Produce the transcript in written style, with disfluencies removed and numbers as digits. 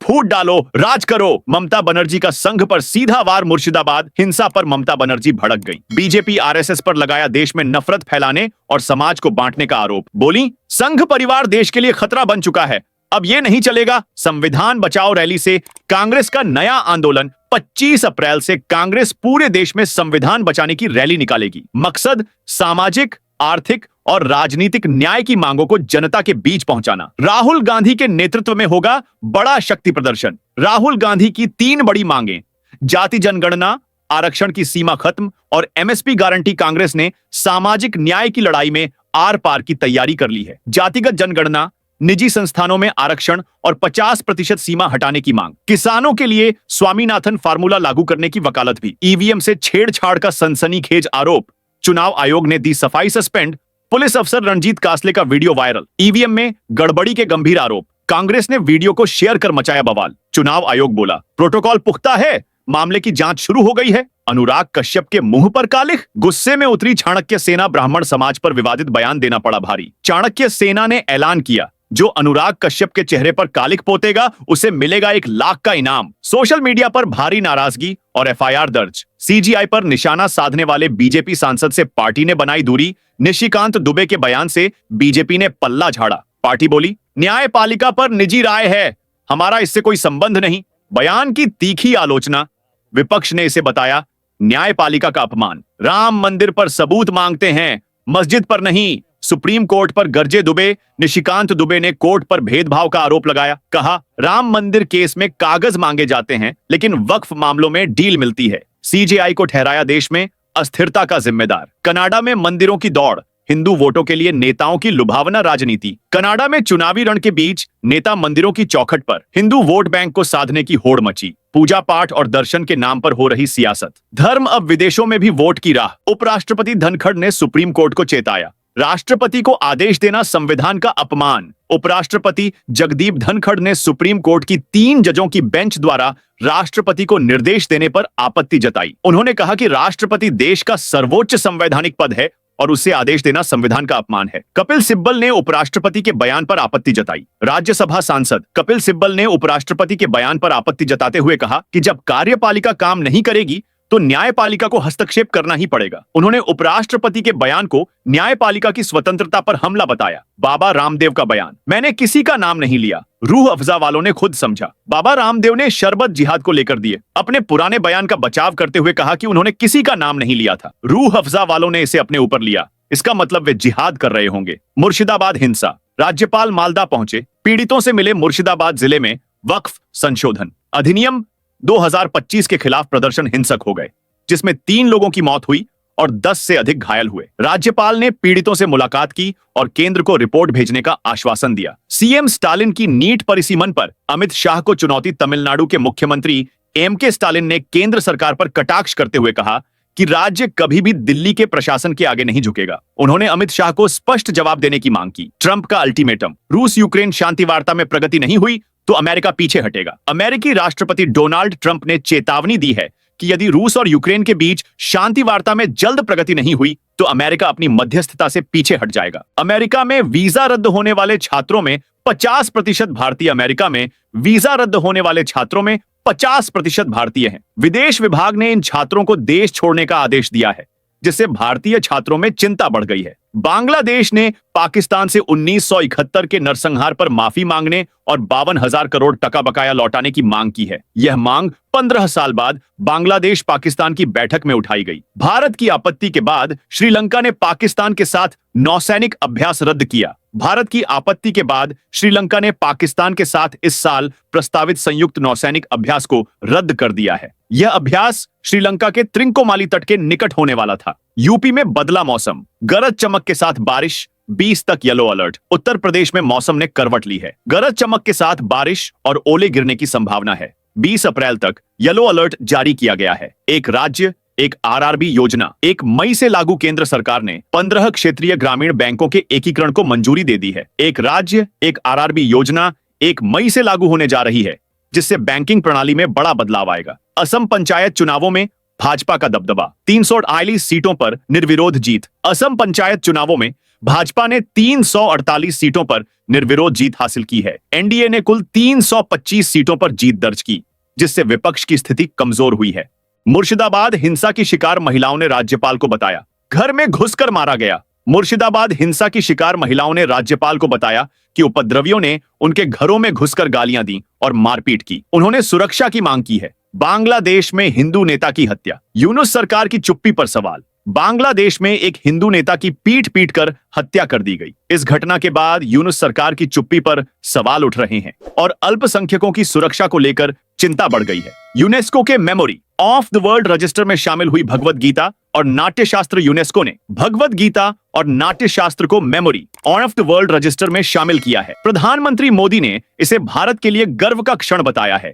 फूट डालो, राज करो। ममता बनर्जी का संघ पर सीधा वार मुर्शिदाबाद। हिंसा पर ममता बनर्जी भड़क गई। बीजेपी आरएसएस पर लगाया देश में नफरत फैलाने और समाज को बांटने का आरोप। बोली, संघ परिवार देश के लिए खतरा बन चुका है, अब ये नहीं चलेगा। संविधान बचाओ रैली से कांग्रेस का नया आंदोलन। 25 अप्रैल से कांग्रेस पूरे देश में संविधान बचाने की रैली निकालेगी। मकसद सामाजिक, आर्थिक और राजनीतिक न्याय की मांगों को जनता के बीच पहुंचाना। राहुल गांधी के नेतृत्व में होगा बड़ा शक्ति प्रदर्शन। राहुल गांधी की 3 बड़ी मांगें, जाति जनगणना, आरक्षण की सीमा खत्म और एमएसपी गारंटी। कांग्रेस ने सामाजिक न्याय की लड़ाई में आर पार की तैयारी कर ली है। जातिगत जनगणना, निजी संस्थानों में आरक्षण और 50% सीमा हटाने की मांग। किसानों के लिए स्वामीनाथन फार्मूला लागू करने की वकालत भी। ईवीएम से छेड़छाड़ का सनसनीखेज आरोप। चुनाव आयोग ने दी सफाई सस्पेंड। पुलिस अफसर रणजीत कासले का वीडियो वायरल। ईवीएम में गड़बड़ी के गंभीर आरोप। कांग्रेस ने वीडियो को शेयर कर मचाया बवाल। चुनाव आयोग बोला, प्रोटोकॉल पुख्ता है, मामले की जांच शुरू हो गई है। अनुराग कश्यप के मुंह पर कालिख। गुस्से में उतरी चाणक्य सेना। ब्राह्मण समाज पर विवादित बयान देना पड़ा भारी। चाणक्य सेना ने ऐलान किया, जो अनुराग कश्यप के चेहरे पर कालिख पोतेगा उसे मिलेगा 1 लाख का इनाम। सोशल मीडिया पर भारी नाराजगी और एफआईआर दर्ज। सीजीआई पर निशाना साधने वाले बीजेपी सांसद से पार्टी ने बनाई दूरी। निशिकांत दुबे के बयान से बीजेपी ने पल्ला झाड़ा। पार्टी बोली, न्यायपालिका पर निजी राय है, हमारा इससे कोई संबंध नहीं। बयान की तीखी आलोचना। विपक्ष ने इसे बताया न्यायपालिका का अपमान। राम मंदिर पर सबूत मांगते हैं, मस्जिद पर नहीं। सुप्रीम कोर्ट पर गरजे दुबे। निशिकांत दुबे ने कोर्ट पर भेदभाव का आरोप लगाया। कहा, राम मंदिर केस में कागज मांगे जाते हैं लेकिन वक्फ मामलों में डील मिलती है। सीजेआई को ठहराया देश में अस्थिरता का जिम्मेदार। कनाडा में मंदिरों की दौड़। हिंदू वोटों के लिए नेताओं की लुभावना राजनीति। कनाडा में चुनावी रण के बीच नेता मंदिरों की चौखट पर। हिंदू वोट बैंक को साधने की होड़ मची। पूजा पाठ और दर्शन के नाम पर हो रही सियासत। धर्म अब विदेशों में भी वोट की राह। उपराष्ट्रपति धनखड़ ने सुप्रीम कोर्ट को चेताया, राष्ट्रपति को आदेश देना संविधान का अपमान। उपराष्ट्रपति जगदीप धनखड़ ने सुप्रीम कोर्ट की 3 जजों की बेंच द्वारा राष्ट्रपति को निर्देश देने पर आपत्ति जताई। उन्होंने कहा कि राष्ट्रपति देश का सर्वोच्च संवैधानिक पद है और उसे आदेश देना संविधान का अपमान है। कपिल सिब्बल ने उपराष्ट्रपति के बयान पर आपत्ति जताई। राज्यसभा सांसद कपिल सिब्बल ने उपराष्ट्रपति के बयान पर आपत्ति जताते हुए कहा कि जब कार्यपालिका काम नहीं करेगी तो न्यायपालिका को हस्तक्षेप करना ही पड़ेगा। उन्होंने उपराष्ट्रपति के बयान को न्यायपालिका की स्वतंत्रता पर हमला बताया। बाबा रामदेव का बयान, मैंने किसी का नाम नहीं लिया, रूह अफजा वालों ने खुद समझा। बाबा रामदेव ने शरबत जिहाद को लेकर दिए। अपने पुराने बयान का बचाव करते हुए कहा कि उन्होंने किसी का नाम नहीं लिया था, रूह अफजा वालों ने इसे अपने ऊपर लिया। इसका मतलब वे जिहाद कर रहे होंगे। मुर्शिदाबाद हिंसा। राज्यपाल मालदा पहुंचे। पीड़ितों से मिले। मुर्शिदाबाद जिले में वक्फ संशोधन अधिनियम 2025 के खिलाफ प्रदर्शन हिंसक हो गए, जिसमें 3 लोगों की मौत हुई और 10 से अधिक घायल हुए। राज्यपाल ने पीड़ितों से मुलाकात की और केंद्र को रिपोर्ट भेजने का आश्वासन दिया। सीएम स्टालिन की नीट परिसीमन पर अमित शाह को चुनौती। तमिलनाडु के मुख्यमंत्री एमके स्टालिन ने केंद्र सरकार पर कटाक्ष करते हुए कहा कि राज्य कभी भी दिल्ली के प्रशासन के आगे नहीं झुकेगा। उन्होंने अमित शाह को स्पष्ट जवाब देने की मांग की। ट्रंप का अल्टीमेटम, रूस यूक्रेन शांति वार्ता में प्रगति नहीं हुई तो अमेरिका पीछे हटेगा। अमेरिकी राष्ट्रपति डोनाल्ड ट्रंप ने चेतावनी दी है कि यदि रूस और यूक्रेन के बीच शांति वार्ता में जल्द प्रगति नहीं हुई तो अमेरिका अपनी मध्यस्थता से पीछे हट जाएगा। अमेरिका में वीजा रद्द होने वाले छात्रों में 50% भारतीय। अमेरिका में वीजा रद्द होने वाले छात्रों में 50% भारतीय हैं। विदेश विभाग ने इन छात्रों को देश छोड़ने का आदेश दिया है, जिससे भारतीय छात्रों में चिंता बढ़ गई है। बांग्लादेश ने पाकिस्तान से 1971 के नरसंहार पर माफी मांगने और 52,000 करोड़ टका बकाया लौटाने की मांग की है। यह मांग 15 साल बाद बांग्लादेश पाकिस्तान की बैठक में उठाई गई। भारत की आपत्ति के बाद श्रीलंका ने पाकिस्तान के साथ नौसैनिक अभ्यास रद्द किया। भारत की आपत्ति के बाद श्रीलंका ने पाकिस्तान के साथ इस साल प्रस्तावित संयुक्त नौसैनिक अभ्यास को रद्द कर दिया है। यह अभ्यास श्रीलंका के त्रिंकोमाली तट के निकट होने वाला था। यूपी में बदला मौसम, गरज चमक के साथ बारिश। 20 तक येलो अलर्ट। उत्तर प्रदेश में मौसम ने करवट ली है। गरज चमक के साथ बारिश और ओले गिरने की संभावना है। 20 अप्रैल तक येलो अलर्ट जारी किया गया है। एक राज्य एक आरआरबी योजना 1 मई से लागू। केंद्र सरकार ने 15 क्षेत्रीय ग्रामीण बैंकों के एकीकरण को मंजूरी दे दी है। एक राज्य एक आरआरबी योजना 1 मई से लागू होने जा रही है, जिससे बैंकिंग प्रणाली में बड़ा बदलाव आएगा। असम पंचायत चुनावों में भाजपा का दबदबा, 348 सीटों पर निर्विरोध जीत। असम पंचायत चुनावों में भाजपा ने 348 सीटों पर निर्विरोध जीत हासिल की है। एनडीए ने कुल 325 सीटों पर जीत दर्ज की, जिससे विपक्ष की स्थिति कमजोर हुई है। मुर्शिदाबाद हिंसा की शिकार महिलाओं ने राज्यपाल को बताया, घर में घुसकर मारा गया। मुर्शिदाबाद हिंसा की शिकार महिलाओं ने राज्यपाल को बताया कि उपद्रवियों ने उनके घरों में घुसकर गालियां दी और मारपीट की। उन्होंने सुरक्षा की मांग की है। बांग्लादेश में हिंदू नेता की हत्या, यूनुस सरकार की चुप्पी पर सवाल। बांग्लादेश में एक हिंदू नेता की पीट पीट कर हत्या कर दी गई। इस घटना के बाद यूनुस सरकार की चुप्पी पर सवाल उठ रहे हैं और अल्पसंख्यकों की सुरक्षा को लेकर चिंता बढ़ गई है। यूनेस्को के memory of the world register में शामिल हुई भगवत गीता और नाट्य शास्त्र। यूनेस्को ने भगवत गीता और नाट्य शास्त्र को memory of the world register में शामिल किया है। प्रधानमंत्री मोदी ने इसे भारत के लिए गर्व का क्षण बताया है।